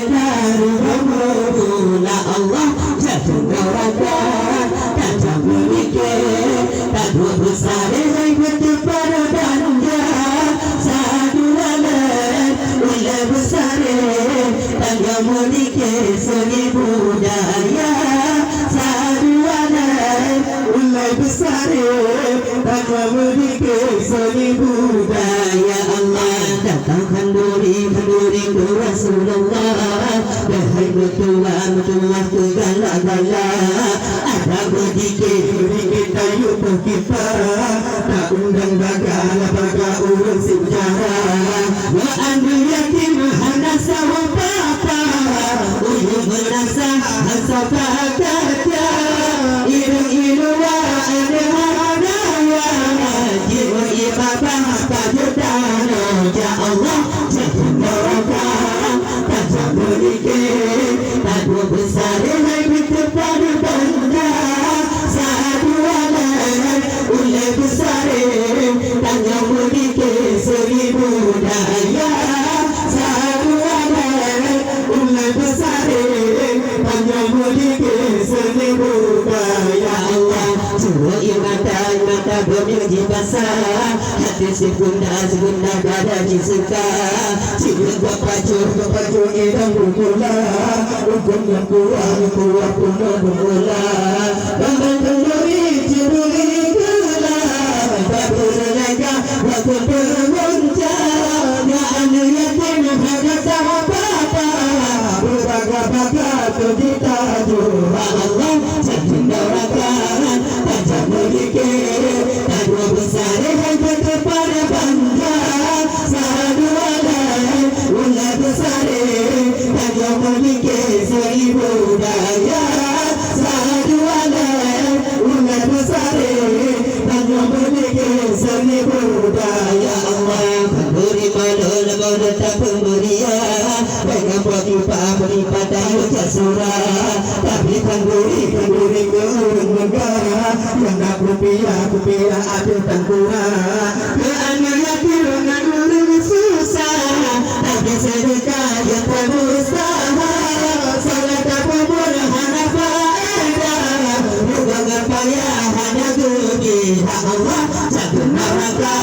Darullah Allah jatuh neraka kata berikir tak dua besar yang bertepar bangga satu alat ulah besar tangga memiliki seni budaya satu alat ulah besar tangga memiliki seni budaya Allah datangkan duri Rasulullah Dahai bertuah segala-gala ada sedikit tayu kita tak undang baga urus sejarah wa anu yakin hana sawapa uyu merasa hasaka kata iru wa ada jiwa ibabah pajudan ya Allah neraka kaca berikir tak dua besar yang bertepar bangga satu alat ulah besar tangga berikir seni budaya satu alat ulah besar tangga berikir seni budaya Allah cua mata berminggi basah hati segunda gada jisuka cik bapaju idang rukula hukum yang kuat puno bula bambang kenduri ciruli gula babur naga waktu bermunca ya anu yakin ada sahabata berbaga-baga kudita jua Allah jatuh neraka tajam berikir tak dua besar yang bertepar bangga satu alat ulah besar tangga memiliki seni budaya satu alat ulah besar tangga memiliki seni budaya Allah beri malu lemah tetap pemberian dengan berlipat tayu surah tapi kenduri keurung negara yang nak rupiah ada tangkurang keanu yakin dengan urung susah tapi sedekah yang berusaha salat kubur hana faedah bukan payah hanya gembira Allah jatuh neraka